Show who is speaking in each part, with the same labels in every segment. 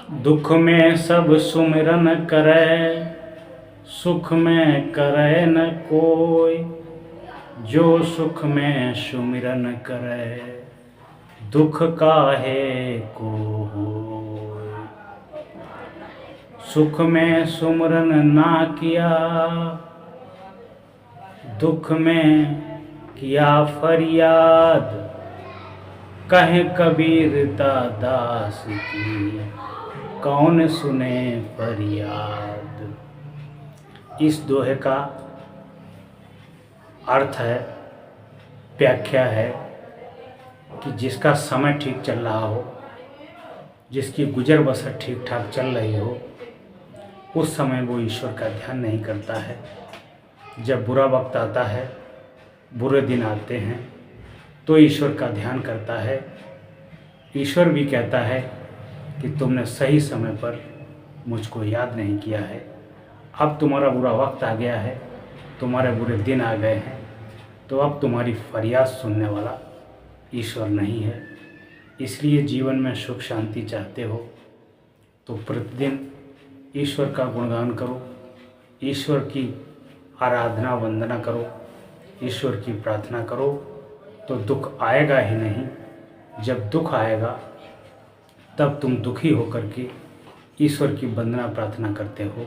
Speaker 1: दुख में सब सुमिरन करे, सुख में करे न कोई। जो सुख में सुमिरन करे, दुख काहे को होय। सुख में सुमिरन ना किया, दुख में किया फरियाद। कहे कबीरता दास की, कौन सुने फरियाद। इस दोहे का अर्थ है, व्याख्या है कि जिसका समय ठीक चल रहा हो, जिसकी गुजर बसर ठीक ठाक चल रही हो, उस समय वो ईश्वर का ध्यान नहीं करता है। जब बुरा वक्त आता है, बुरे दिन आते हैं, तो ईश्वर का ध्यान करता है। ईश्वर भी कहता है कि तुमने सही समय पर मुझको याद नहीं किया है। अब तुम्हारा बुरा वक्त आ गया है, तुम्हारे बुरे दिन आ गए हैं, तो अब तुम्हारी फरियाद सुनने वाला ईश्वर नहीं है। इसलिए जीवन में सुख शांति चाहते हो तो प्रतिदिन ईश्वर का गुणगान करो, ईश्वर की आराधना वंदना करो, ईश्वर की प्रार्थना करो, तो दुख आएगा ही नहीं। जब दुख आएगा तब तुम दुखी होकर के ईश्वर की वंदना प्रार्थना करते हो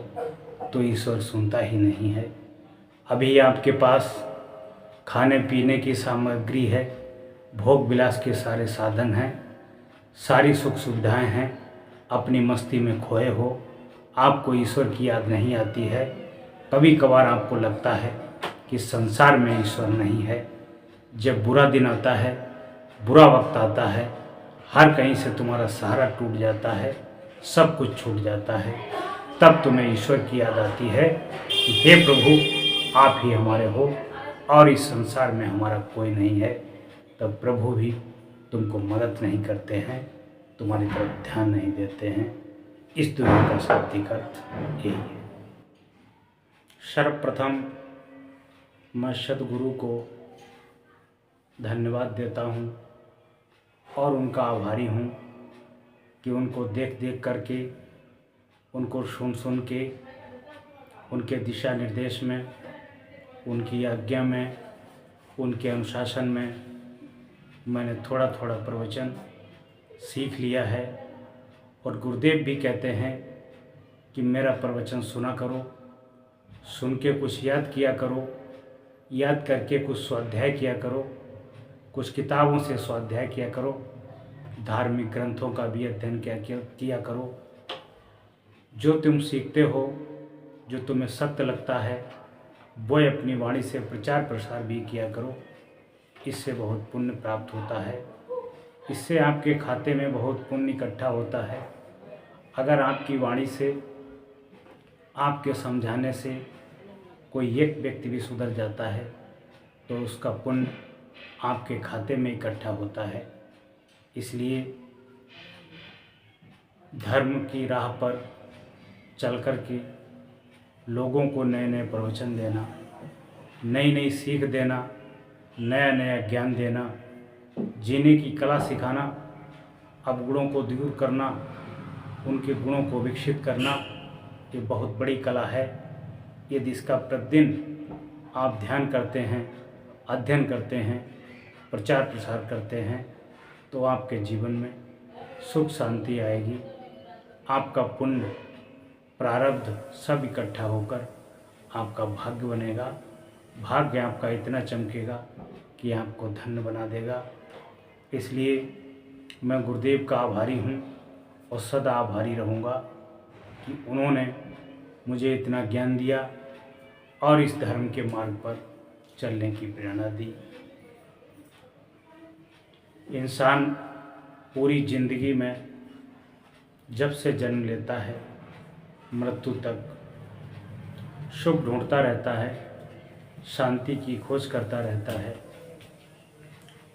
Speaker 1: तो ईश्वर सुनता ही नहीं है। अभी आपके पास खाने पीने की सामग्री है, भोग विलास के सारे साधन हैं, सारी सुख सुविधाएं हैं, अपनी मस्ती में खोए हो, आपको ईश्वर की याद नहीं आती है। कभी कभार आपको लगता है कि संसार में ईश्वर नहीं है। जब बुरा दिन आता है, बुरा वक्त आता है, हर कहीं से तुम्हारा सहारा टूट जाता है, सब कुछ छूट जाता है, तब तुम्हें ईश्वर की याद आती है कि हे प्रभु, आप ही हमारे हो और इस संसार में हमारा कोई नहीं है। तब प्रभु भी तुमको मदद नहीं करते हैं, तुम्हारी तरफ ध्यान नहीं देते हैं। इस दुनिया का शाब्दिक अर्थ यही है। सर्वप्रथम मैं सद्गुरु को धन्यवाद देता हूँ और उनका आभारी हूँ कि उनको देख देख करके, उनको सुन सुन के, उनके दिशा निर्देश में, उनकी आज्ञा में, उनके अनुशासन में मैंने थोड़ा थोड़ा प्रवचन सीख लिया है। और गुरुदेव भी कहते हैं कि मेरा प्रवचन सुना करो, सुन के कुछ याद किया करो, याद करके कुछ स्वाध्याय किया करो, कुछ किताबों से स्वाध्याय किया करो, धार्मिक ग्रंथों का भी अध्ययन किया करो। जो तुम सीखते हो, जो तुम्हें सत्य लगता है, वो अपनी वाणी से प्रचार प्रसार भी किया करो। इससे बहुत पुण्य प्राप्त होता है, इससे आपके खाते में बहुत पुण्य इकट्ठा होता है। अगर आपकी वाणी से, आपके समझाने से कोई एक व्यक्ति भी सुधर जाता है तो उसका पुण्य आपके खाते में इकट्ठा होता है। इसलिए धर्म की राह पर चल कर के लोगों को नए नए प्रवचन देना, नई नई सीख देना, नया नया ज्ञान देना, जीने की कला सिखाना, अवगुणों को दूर करना, उनके गुणों को विकसित करना, ये बहुत बड़ी कला है। यदि इसका प्रतिदिन आप ध्यान करते हैं, अध्ययन करते हैं, प्रचार प्रसार करते हैं, तो आपके जीवन में सुख शांति आएगी। आपका पुण्य प्रारब्ध सब इकट्ठा होकर आपका भाग्य बनेगा। भाग्य आपका इतना चमकेगा कि आपको धन्य बना देगा। इसलिए मैं गुरुदेव का आभारी हूँ और सदा आभारी रहूँगा कि उन्होंने मुझे इतना ज्ञान दिया और इस धर्म के मार्ग पर चलने की प्रेरणा दी। इंसान पूरी जिंदगी में जब से जन्म लेता है, मृत्यु तक सुख ढूंढता रहता है, शांति की खोज करता रहता है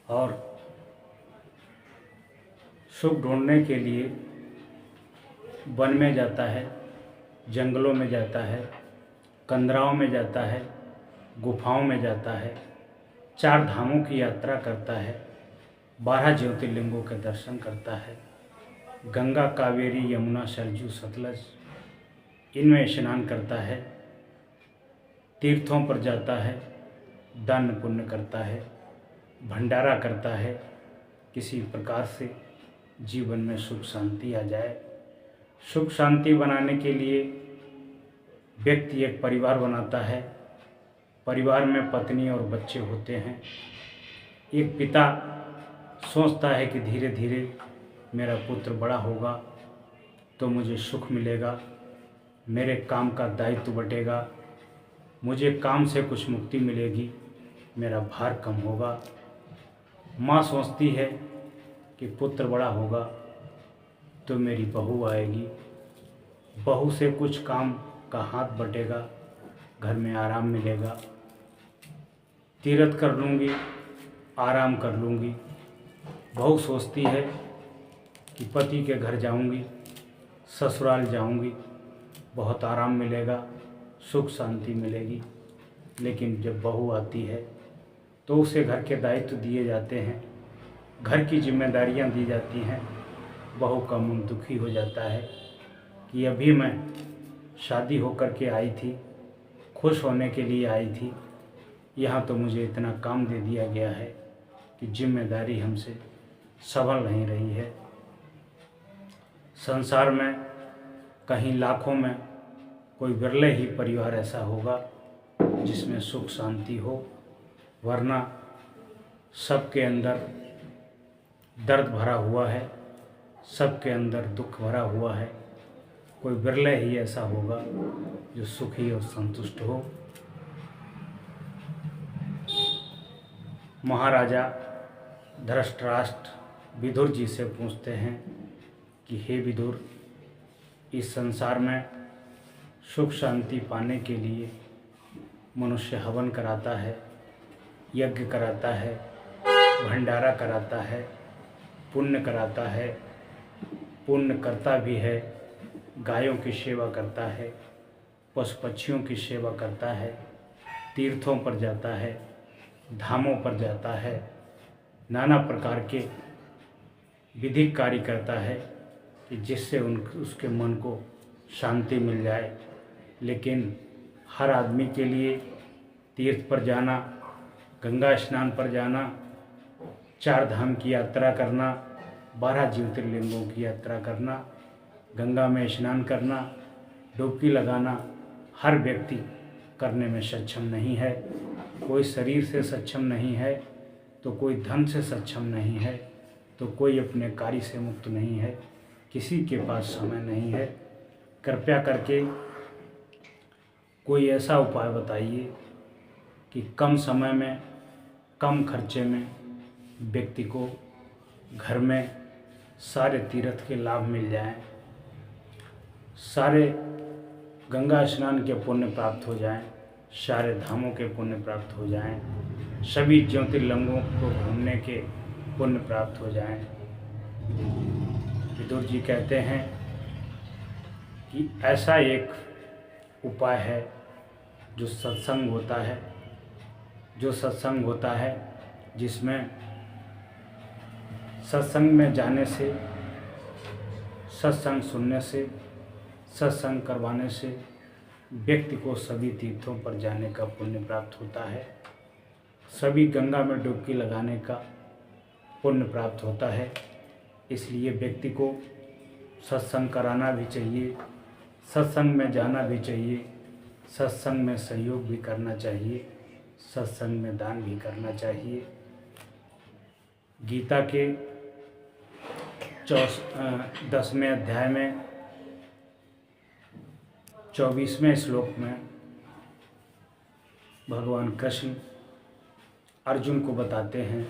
Speaker 1: और सुख ढूंढने के लिए वन में जाता है, जंगलों में जाता है, कंदराओं में जाता है, गुफाओं में जाता है, 4 धामों की यात्रा करता है, 12 ज्योतिर्लिंगों के दर्शन करता है। गंगा, कावेरी, यमुना, सरजू, सतलज इनमें स्नान करता है, तीर्थों पर जाता है, दान पुण्य करता है, भंडारा करता है, किसी प्रकार से जीवन में सुख शांति आ जाए। सुख शांति बनाने के लिए व्यक्ति एक परिवार बनाता है। परिवार में पत्नी और बच्चे होते हैं। एक पिता सोचता है कि धीरे धीरे मेरा पुत्र बड़ा होगा तो मुझे सुख मिलेगा, मेरे काम का दायित्व बटेगा, मुझे काम से कुछ मुक्ति मिलेगी, मेरा भार कम होगा। माँ सोचती है कि पुत्र बड़ा होगा तो मेरी बहू आएगी, बहू से कुछ काम का हाथ बटेगा, घर में आराम मिलेगा, तीर्थ कर लूँगी, आराम कर लूँगी। बहू सोचती है कि पति के घर जाऊँगी, ससुराल जाऊँगी, बहुत आराम मिलेगा, सुख शांति मिलेगी। लेकिन जब बहू आती है तो उसे घर के दायित्व दिए जाते हैं, घर की जिम्मेदारियां दी जाती हैं। बहू का मन दुखी हो जाता है कि अभी मैं शादी होकर के आई थी, खुश होने के लिए आई थी, यहाँ तो मुझे इतना काम दे दिया गया है कि जिम्मेदारी हमसे संभल नहीं रही है। संसार में कहीं लाखों में कोई विरले ही परिवार ऐसा होगा जिसमें सुख शांति हो, वरना सबके अंदर दर्द भरा हुआ है, सबके अंदर दुख भरा हुआ है। कोई विरले ही ऐसा होगा जो सुखी और संतुष्ट हो। महाराजा धृतराष्ट्र विदुर जी से पूछते हैं कि हे विदुर, इस संसार में सुख शांति पाने के लिए मनुष्य हवन कराता है, यज्ञ कराता है, भंडारा कराता है, पुण्य कराता है, पुण्य करता भी है, गायों की सेवा करता है, पशु पक्षियों की सेवा करता है, तीर्थों पर जाता है, धामों पर जाता है, नाना प्रकार के विधिक कार्य करता है कि जिससे उसके मन को शांति मिल जाए। लेकिन हर आदमी के लिए तीर्थ पर जाना, गंगा स्नान पर जाना, 4 धाम की यात्रा करना, 12 ज्योतिर्लिंगों की यात्रा करना, गंगा में स्नान करना, डुबकी लगाना हर व्यक्ति करने में सक्षम नहीं है। कोई शरीर से सक्षम नहीं है, तो कोई धन से सक्षम नहीं है, तो कोई अपने कार्य से मुक्त नहीं है, किसी के पास समय नहीं है। कृपया करके कोई ऐसा उपाय बताइए कि कम समय में, कम खर्चे में व्यक्ति को घर में सारे तीर्थ के लाभ मिल जाएं, सारे गंगा स्नान के पुण्य प्राप्त हो जाएं, सारे धामों के पुण्य प्राप्त हो जाएं, सभी ज्योतिर्लिंगों को घूमने के पुण्य प्राप्त हो जाएं। विदुर जी कहते हैं कि ऐसा एक उपाय है जो सत्संग होता है, जो सत्संग होता है जिसमें सत्संग में जाने से, सत्संग सुनने से, सत्संग करवाने से व्यक्ति को सभी तीर्थों पर जाने का पुण्य प्राप्त होता है, सभी गंगा में डुबकी लगाने का पुण्य प्राप्त होता है। इसलिए व्यक्ति को सत्संग कराना भी चाहिए, सत्संग में जाना भी चाहिए, सत्संग में सहयोग भी करना चाहिए, सत्संग में दान भी करना चाहिए। गीता के 10वें अध्याय में 24वें श्लोक में भगवान कृष्ण अर्जुन को बताते हैं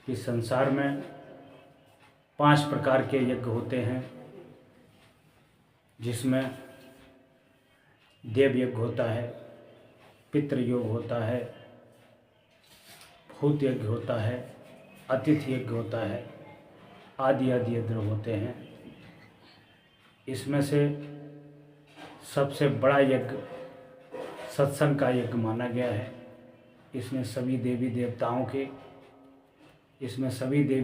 Speaker 1: कि संसार में 5 प्रकार के यज्ञ होते हैं, जिसमें देव यज्ञ होता है, पितृ योग होता है, भूत यज्ञ होता है, अतिथि यज्ञ होता है, आदि आदि यज्ञ होते हैं। इसमें से सबसे बड़ा यज्ञ सत्संग का यज्ञ माना गया है। इसमें सभी देवी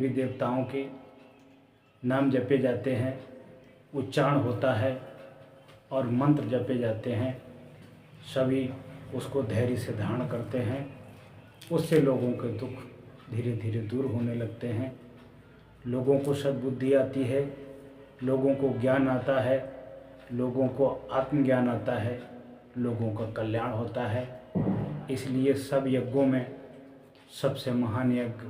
Speaker 1: देवताओं के नाम जपे जाते हैं, उच्चारण होता है और मंत्र जपे जाते हैं, सभी उसको धैर्य से धारण करते हैं। उससे लोगों के दुख धीरे धीरे दूर होने लगते हैं, लोगों को सद्बुद्धि आती है, लोगों को ज्ञान आता है, लोगों को आत्मज्ञान आता है, लोगों का कल्याण होता है। इसलिए सब यज्ञों में सबसे महान यज्ञ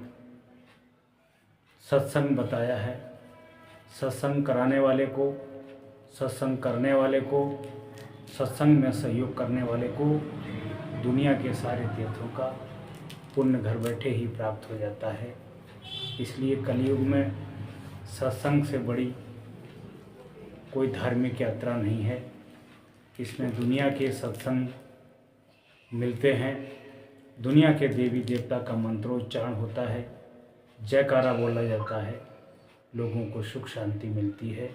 Speaker 1: सत्संग बताया है। सत्संग कराने वाले को, सत्संग करने वाले को, सत्संग में सहयोग करने वाले को दुनिया के सारे तीर्थों का पुण्य घर बैठे ही प्राप्त हो जाता है। इसलिए कलयुग में सत्संग से बड़ी कोई धार्मिक यात्रा नहीं है। इसमें दुनिया के सत्संग मिलते हैं, दुनिया के देवी देवता का मंत्रोच्चारण होता है, जयकारा बोला जाता है, लोगों को सुख शांति मिलती है,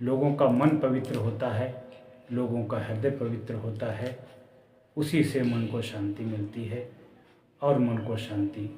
Speaker 1: लोगों का मन पवित्र होता है, लोगों का हृदय पवित्र होता है। उसी से मन को शांति मिलती है और मन को शांति